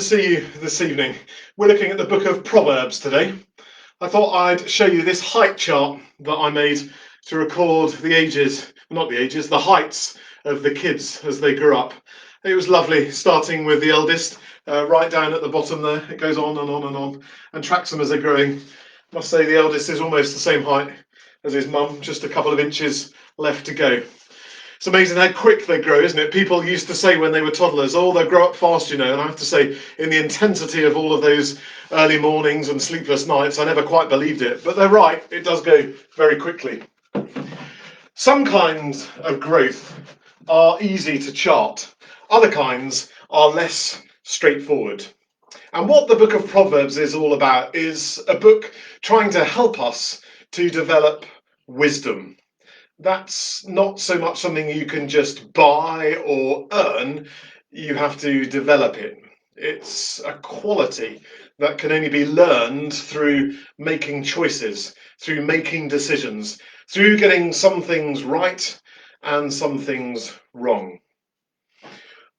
to see you this evening. We're looking at the book of Proverbs today. I thought I'd show you this height chart that I made to record the heights of the kids as they grew up. It was lovely, starting with the eldest, right down at the bottom there. It goes on and on and on, and tracks them as they're growing. I must say the eldest is almost the same height as his mum, just a couple of inches left to go. It's amazing how quick they grow, isn't it? People used to say when they were toddlers, oh, they'll grow up fast, and I have to say, in the intensity of all of those early mornings and sleepless nights, I never quite believed it. But they're right, it does go very quickly. Some kinds of growth are easy to chart. Other kinds are less straightforward. And what the book of Proverbs is all about is a book trying to help us to develop wisdom. That's not so much something you can just buy or earn, you have to develop it. It's a quality that can only be learned through making choices, through making decisions, through getting some things right and some things wrong.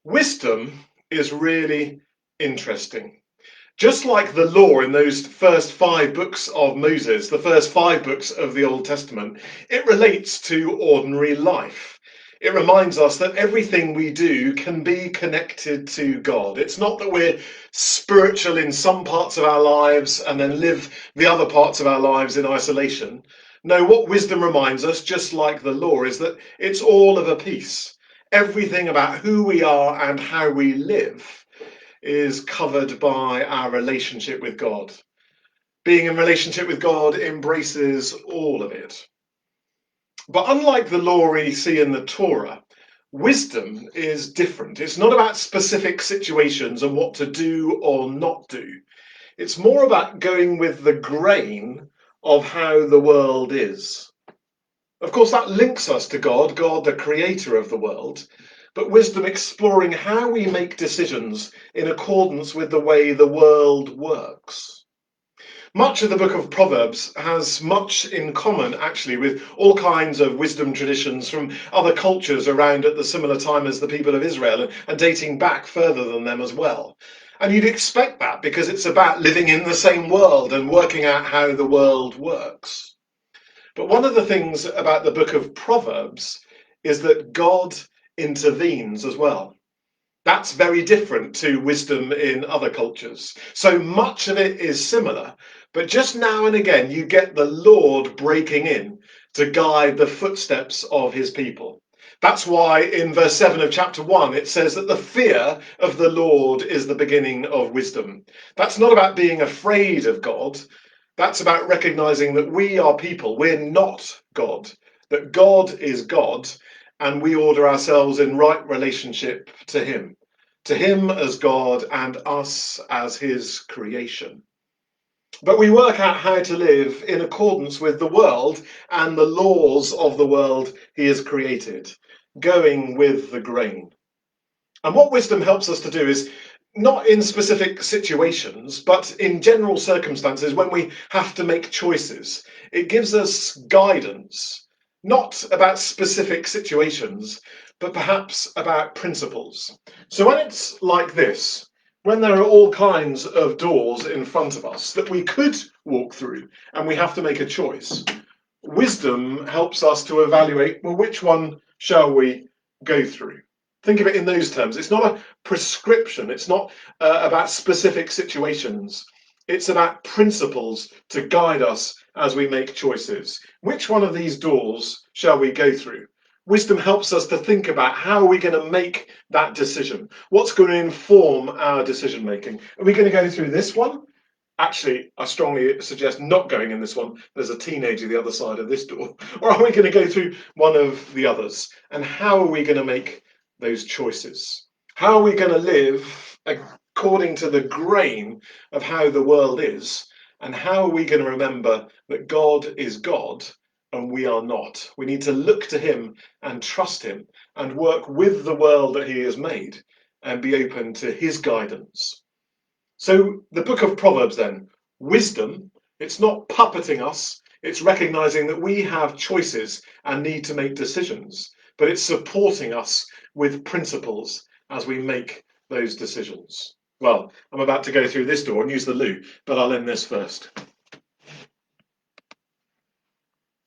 Wisdom is really interesting. Just like the law in those first 5 books of Moses, the first 5 books of the Old Testament, it relates to ordinary life. It reminds us that everything we do can be connected to God. It's not that we're spiritual in some parts of our lives and then live the other parts of our lives in isolation. No, what wisdom reminds us, just like the law, is that it's all of a piece. Everything about who we are and how we live is covered by our relationship with God. Being in relationship with God embraces all of it. But unlike the law we see in the Torah, wisdom is different. It's not about specific situations and what to do or not do. It's more about going with the grain of how the world is. Of course, that links us to God, the creator of the world, but wisdom exploring how we make decisions in accordance with the way the world works. Much of the book of Proverbs has much in common, actually, with all kinds of wisdom traditions from other cultures around at the similar time as the people of Israel, and dating back further than them as well. And you'd expect that because it's about living in the same world and working out how the world works. But one of the things about the book of Proverbs is that God intervenes as well. That's very different to wisdom in other cultures. So much of it is similar, but just now and again you get the Lord breaking in to guide the footsteps of his people. That's why in verse 7 of chapter 1 it says that the fear of the Lord is the beginning of wisdom. That's not about being afraid of God. That's about recognizing that we are people, we're not God, that God is God, and we order ourselves in right relationship to him as God and us as his creation. But we work out how to live in accordance with the world and the laws of the world he has created, going with the grain. And what wisdom helps us to do is not in specific situations, but in general circumstances when we have to make choices. It gives us guidance, not about specific situations, but perhaps about principles. So when it's like this, when there are all kinds of doors in front of us that we could walk through and we have to make a choice, wisdom helps us to evaluate, well, which one shall we go through? Think of it in those terms. It's not a prescription. It's not about specific situations. It's about principles to guide us as we make choices. Which one of these doors shall we go through? Wisdom helps us to think about how are we going to make that decision? What's going to inform our decision making? Are we going to go through this one? Actually, I strongly suggest not going in this one. There's a teenager the other side of this door. Or are we going to go through one of the others? And how are we going to make those choices? How are we going to live according to the grain of how the world is? And how are we going to remember that God is God and we are not? We need to look to him and trust him and work with the world that he has made and be open to his guidance. So the book of Proverbs then, wisdom, it's not puppeting us, it's recognizing that we have choices and need to make decisions, but it's supporting us with principles as we make those decisions. Well, I'm about to go through this door and use the loo, but I'll end this first.